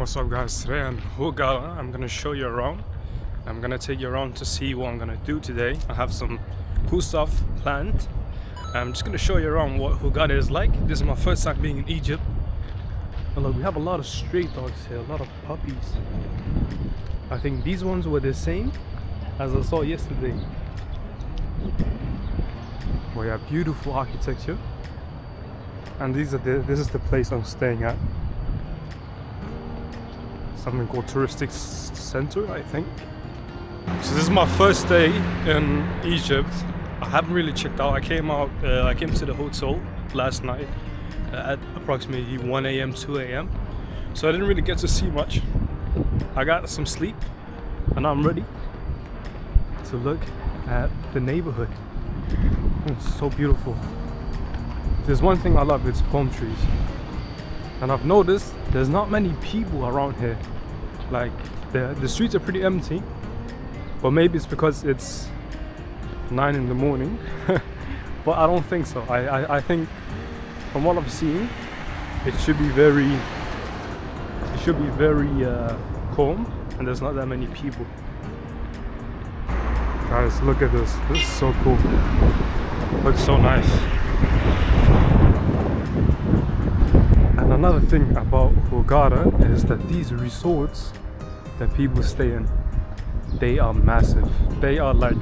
What's up guys, today I'm Hurghada. I'm gonna show you around. I'm gonna take you around to see what I'm gonna do today. I have some cool stuff planned. I'm just gonna show you around what Hurghada is like. This is my first time being in Egypt. And look, we have a lot of stray dogs here, a lot of puppies. I think these ones were the same as I saw yesterday. We have beautiful architecture. And this is the place I'm staying at. Something called Touristic Center, I think. So this is my first day in Egypt. I haven't really checked out. I came to the hotel last night at approximately 1 a.m., 2 a.m. So I didn't really get to see much. I got some sleep and I'm ready to look at the neighborhood. It's so beautiful. There's one thing I love, it's palm trees. And I've noticed there's not many people around here. Like the streets are pretty empty, but maybe it's because it's 9 in the morning. But I don't think so. I think from what I've seen, it should be very calm, and there's not that many people. Guys, look at this. This is so cool. Looks so nice. And another thing about Hurghada is that these resorts that people stay in, they are massive. They are like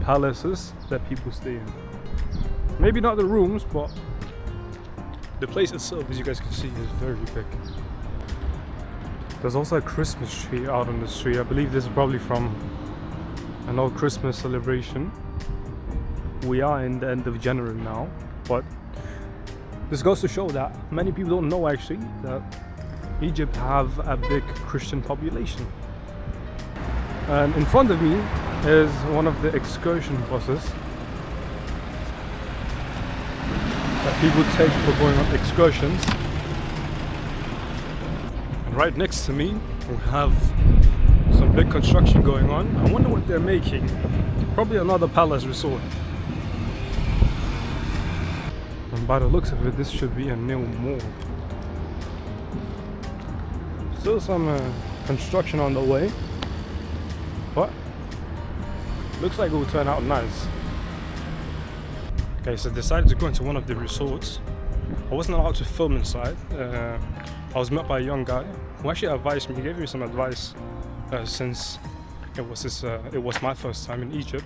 palaces that people stay in. Maybe not the rooms, but the place itself, as you guys can see, is very big. There's also a Christmas tree out on the street. I believe this is probably from an old Christmas celebration. We are in the end of January now, but this goes to show that many people don't know actually that Egypt have a big Christian population. And in front of me is one of the excursion buses that people take for going on excursions. And right next to me we have some big construction going on. I wonder what they're making. Probably another palace resort. And by the looks of it, this should be a new mall. Still some construction on the way, but looks like it will turn out nice. Okay, so I decided to go into one of the resorts. I wasn't allowed to film inside. I was met by a young guy who actually advised me. He gave me some advice since it was my first time in Egypt.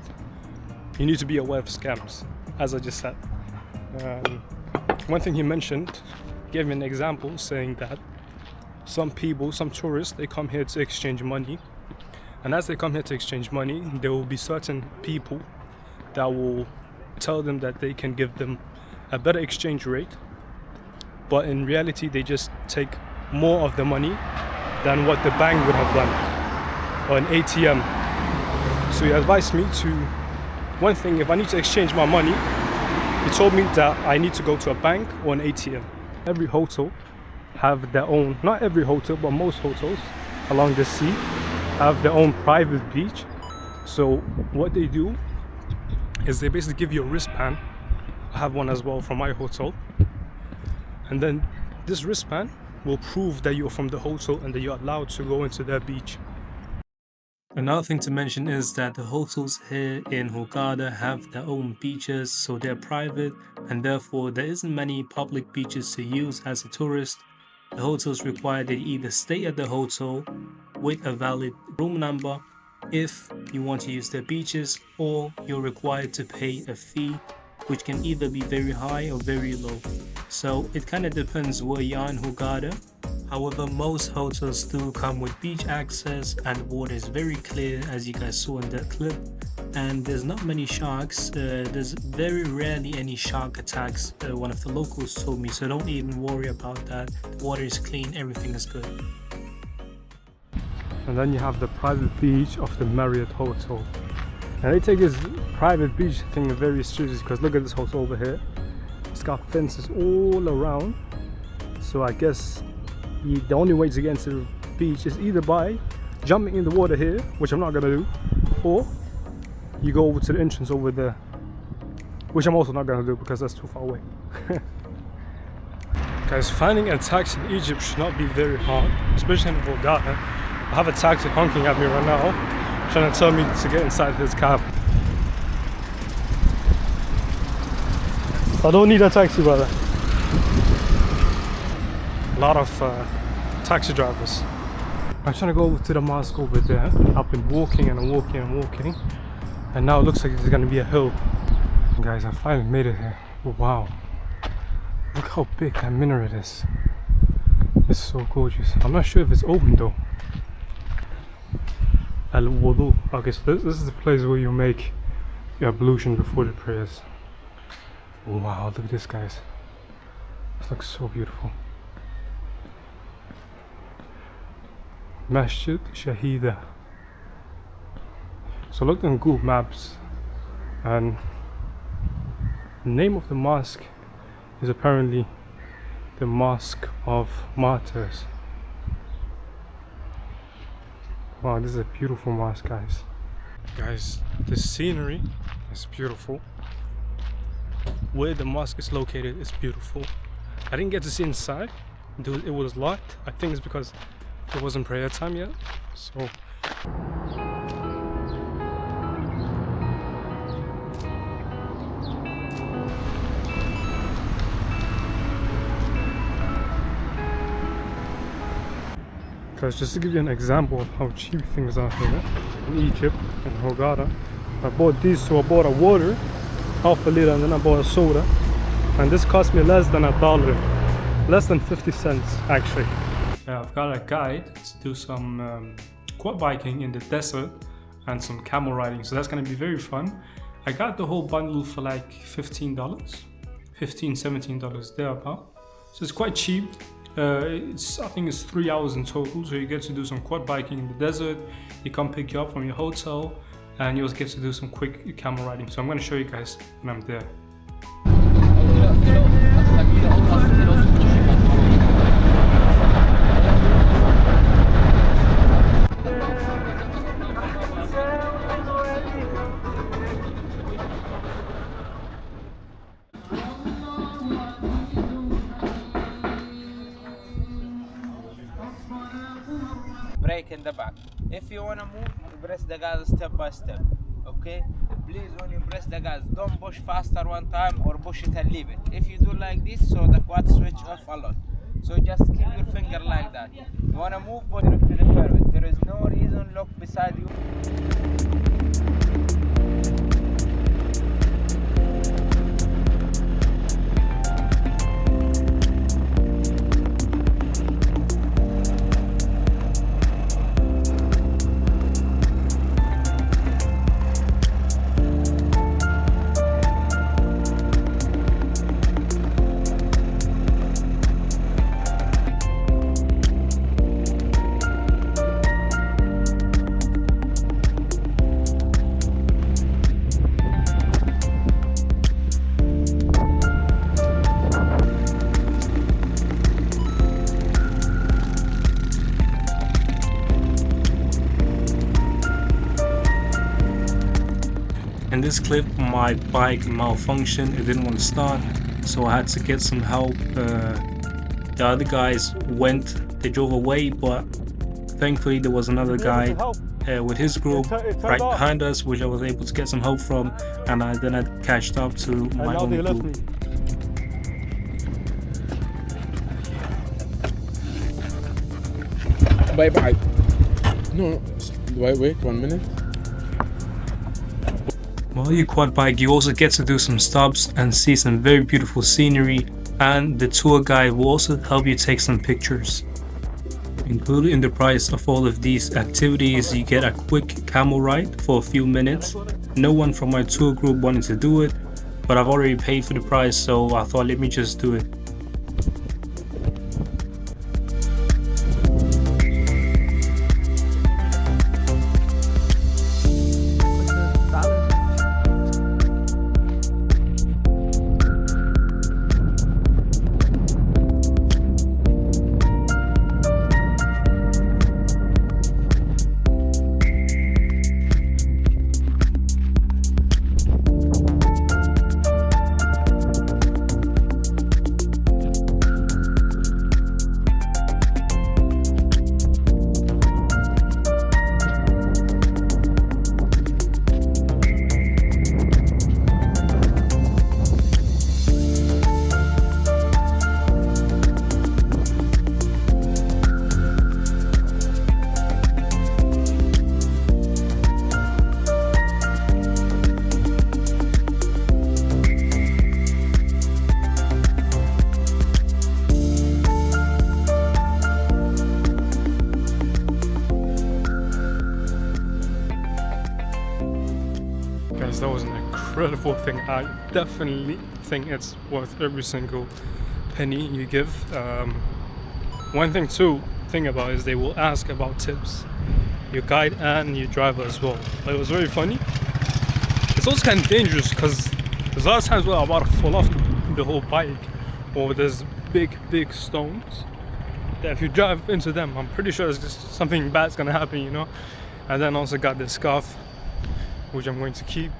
You need to be aware of scams, as I just said. One thing he mentioned, he gave me an example saying that some tourists, they come here to exchange money, and as they come here to exchange money, there will be certain people that will tell them that they can give them a better exchange rate, but in reality they just take more of the money than what the bank would have done, or an ATM. So he advised me to, one thing, if I need to exchange my money, he told me that I need to go to a bank or an ATM. Every hotel have their own, not every hotel, but most hotels along the sea have their own private beach. So what they do is they basically give you a wristband. I have one as well from my hotel. And then this wristband will prove that you're from the hotel and that you're allowed to go into their beach. Another thing to mention is that the hotels here in Hurghada have their own beaches, so they're private, and therefore there isn't many public beaches to use as a tourist. The hotels require that you either stay at the hotel with a valid room number if you want to use their beaches, or you're required to pay a fee, which can either be very high or very low. So it kind of depends where you are in Hurghada. However, most hotels do come with beach access, and the water is very clear, as you guys saw in that clip. And there's not many sharks. There's very rarely any shark attacks, one of the locals told me, so don't even worry about that. The water is clean, everything is good. And then you have the private beach of the Marriott Hotel. And they take this private beach thing very seriously, because look at this hotel over here. It's got fences all around. So I guess the only way to get into the beach is either by jumping in the water here, which I'm not gonna do, or you go over to the entrance over there, which I'm also not gonna do because that's too far away. Guys, finding a taxi in Egypt should not be very hard, especially in Hurghada. I have a taxi honking at me right now, trying to tell me to get inside his cab. I don't need a taxi, brother. A lot of taxi drivers. I'm trying to go over to the mosque over there. I've been walking and walking and walking, and now it looks like there's gonna be a hill. Guys, I finally made it here. Wow. Look how big that minaret is. It's so gorgeous. I'm not sure if it's open though. Al-Wudu. Okay, so this is the place where you make your ablution before the prayers. Wow, look at this, guys. This looks so beautiful. Masjid Shahida. So I looked on Google Maps, and the name of the mosque is apparently the Mosque of Martyrs. Wow, this is a beautiful mosque, guys. Guys, the scenery is beautiful. Where the mosque is located is beautiful. I didn't get to see inside. It was locked. I think it's because it wasn't prayer time yet. So guys, just to give you an example of how cheap things are here in Egypt, in Hurghada. I bought these, so I bought a water, half a liter, and then I bought a soda. And this cost me less than $1. Less than 50 cents, actually. I've got a guide to do some quad biking in the desert and some camel riding, so that's gonna be very fun. I got the whole bundle for like $15, $17 thereabout. So it's quite cheap. I think it's 3 hours in total, so you get to do some quad biking in the desert. He come pick you up from your hotel, and you also get to do some quick camel riding. So I'm going to show you guys when I'm there. Brake in the back. If you want to move, press the gas step by step. Okay? Please, when you press the gas, don't push faster one time or push it and leave it. If you do like this, so the quad switch off a lot. So just keep your finger like that. You want to move, but look to the ferret. There is no reason, look beside you. In this clip, my bike malfunctioned. It didn't want to start, so I had to get some help. The other guys they drove away, but thankfully there was another guy with his group right behind us, which I was able to get some help from, and then I catched up to my own group. Bye bye. No, wait 1 minute. While you quad bike, you also get to do some stops and see some very beautiful scenery, and the tour guide will also help you take some pictures. Included in the price of all of these activities, you get a quick camel ride for a few minutes. No one from my tour group wanted to do it, but I've already paid for the price, so I thought let me just do it. bread for thing, I definitely think it's worth every single penny you give. One thing to think about is they will ask about tips, your guide and your driver as well. But it was very funny. It's also kind of dangerous because there's a lot of times where I'm about to fall off the whole bike, or there's big stones that if you drive into them, I'm pretty sure there's just something bad's gonna happen, you know. And then also got this scarf, which I'm going to keep.